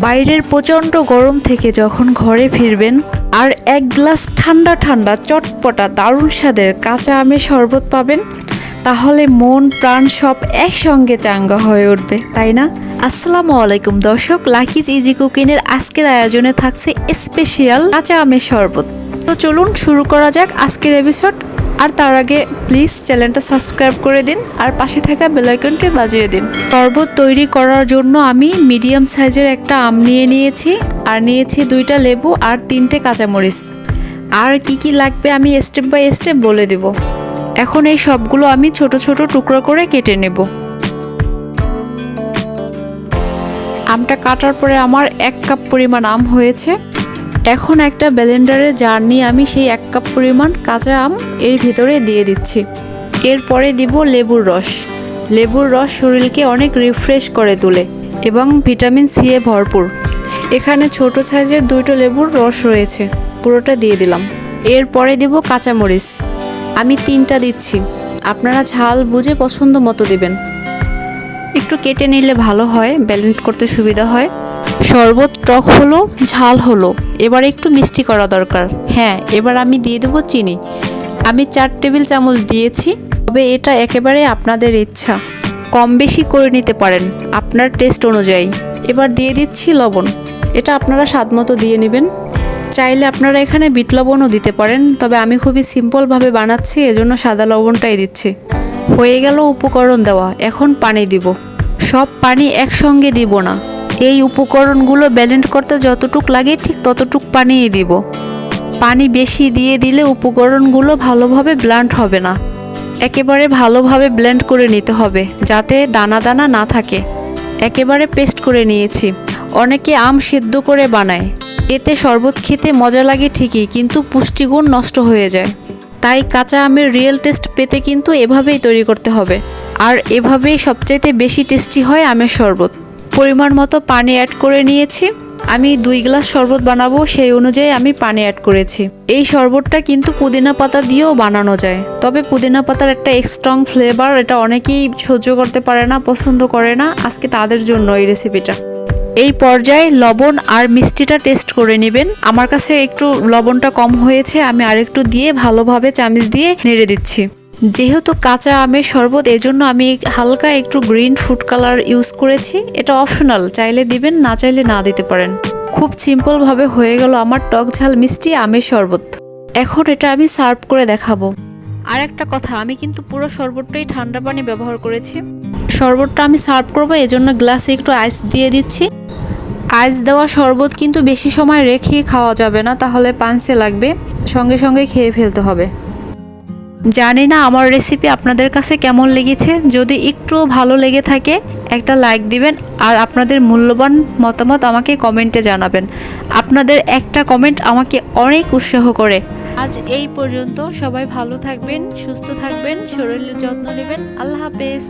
বাইরের প্রচণ্ড গরম থেকে যখন ঘরে ফিরবেন আর এক গ্লাস ঠান্ডা ঠান্ডা চটপটা দারুণ স্বাদের কাঁচা আমের শরবত পাবেন, তাহলে মন প্রাণ সব একসঙ্গে চাঙ্গা হয়ে উঠবে, তাই না? আসসালামু আলাইকুম দর্শক, লাকিজ ইজি কুকিংয়ের আজকের আয়োজনে থাকছে স্পেশাল কাঁচা আমের শরবত। তো চলুন শুরু করা যাক আজকের এপিসোড। আর তার আগে প্লিজ চ্যানেলটা সাবস্ক্রাইব করে দিন আর পাশে থাকা বেল আইকনটি বাজিয়ে দিন। শরবত তৈরি করার জন্য আমি মিডিয়াম সাইজের একটা আম নিয়েছি আর নিয়েছি 2টা লেবু আর 3টে কাঁচামরিচ। আর কি লাগবে আমি স্টেপ বাই স্টেপ বলে দেব। এখন এই সবগুলো আমি ছোট ছোট টুকরো করে কেটে নেব। আমটা কাটার পরে আমার 1 কাপ পরিমাণ আম হয়েছে। এখন একটা ব্লেন্ডারে জার নিয়ে আমি সেই 1 কাপ পরিমাণ কাঁচা আম এর ভিতরে দিয়ে দিচ্ছি। এরপরে দিব লেবুর রস। লেবুর রস শরীরকে অনেক রিফ্রেশ করে তোলে এবং ভিটামিন সি এ ভরপুর। এখানে ছোট সাইজের 2টো লেবুর রস রয়েছে, পুরোটা দিয়ে দিলাম। এরপরে দিব কাঁচামরিচ, আমি 3টা দিচ্ছি, আপনারা ঝাল বুঝে পছন্দ মতো দিবেন। একটু কেটে নিলে ভালো হয়, ব্যালেন্স করতে সুবিধা হয়। শরবত টক হলো, ঝাল হলো, এবার একটু মিষ্টি করা দরকার। হ্যাঁ, এবার আমি দিয়ে দেবো চিনি। আমি 4 টেবিল চামচ দিয়েছি, তবে এটা একেবারে আপনাদের ইচ্ছা, কম বেশি করে নিতে পারেন আপনার টেস্ট অনুযায়ী। এবার দিয়ে দিচ্ছি লবণ, এটা আপনারা স্বাদ মতো দিয়ে নেবেন। চাইলে আপনারা এখানে বিট লবণও দিতে পারেন, তবে আমি খুবই সিম্পলভাবে বানাচ্ছি, এজন্য সাদা লবণটাই দিচ্ছি। হয়ে গেল উপকরণ দেওয়া, এখন পানি দিব। সব পানি একসঙ্গে দিব না, এই উপকরণগুলো ব্লেন্ড করতে যতটুক লাগে ঠিক ততটুক পানিই দিব। পানি বেশি দিয়ে দিলে উপকরণগুলো ভালোভাবে ব্লেন্ড হবে না। একেবারে ভালোভাবে ব্লেন্ড করে নিতে হবে যাতে দানা দানা না থাকে। একেবারে পেস্ট করে নিয়েছি। অনেকে আম সিদ্ধ করে বানায়, এতে শরবত খেতে মজা লাগে ঠিকই, কিন্তু পুষ্টিগুণ নষ্ট হয়ে যায়। তাই কাঁচা আমের রিয়েল টেস্ট পেতে কিন্তু এভাবেই তৈরি করতে হবে। আর এভাবেই সবচাইতে বেশি টেস্টি হয় আমের শরবত। পরিমাণ মতো পানি অ্যাড করে নিয়েছি। আমি 2 গ্লাস শরবত বানাবো, সেই অনুযায়ী আমি পানি অ্যাড করেছি। এই শরবতটা কিন্তু পুদিনা পাতা দিয়েও বানানো যায়, তবে পুদিনা পাতার একটা স্ট্রং ফ্লেভার, এটা অনেকেই সহ্য করতে পারে না, পছন্দ করে না। আজকে তাদের জন্য এই রেসিপিটা। এই পর্যায়ে লবণ আর মিষ্টিটা টেস্ট করে নেবেন। আমার কাছে একটু লবণটা কম হয়েছে, আমি আরেকটু দিয়ে ভালোভাবে চামচ দিয়ে নেড়ে দিচ্ছি। যেহেতু কাঁচা আমের শরবত, এজন্য আমি হালকা একটু গ্রিন ফুড কালার ইউজ করেছি। এটা অপশনাল, চাইলে দিবেন, না চাইলে না দিতে পারেন। খুব সিম্পলভাবে হয়ে গেল আমার টক ঝাল মিষ্টি আমের শরবত। এখন এটা আমি সার্ভ করে দেখাবো। আর একটা কথা, আমি কিন্তু পুরো শরবতটাই ঠান্ডা পানি ব্যবহার করেছি। শরবতটা আমি সার্ভ করবো, এজন্য গ্লাসে একটু আইস দিয়ে দিচ্ছি। আইস দেওয়া শরবত কিন্তু বেশি সময় রেখে খাওয়া যাবে না, তাহলে পানসে লাগবে, সঙ্গে সঙ্গে খেয়ে ফেলতে হবে। জানি না আমার রেসিপি আপনাদের কাছে কেমন লেগেছে। যদি একটু ভালো লেগে থাকে একটা লাইক দিবেন আর আপনাদের মূল্যবান মতামত আমাকে কমেন্টে জানাবেন। আপনাদের একটা কমেন্ট আমাকে অনেক উৎসাহ করে। আজ এই পর্যন্ত, সবাই ভালো থাকবেন, সুস্থ থাকবেন, শরীরের যত্ন নেবেন। আল্লাহ হাফেজ।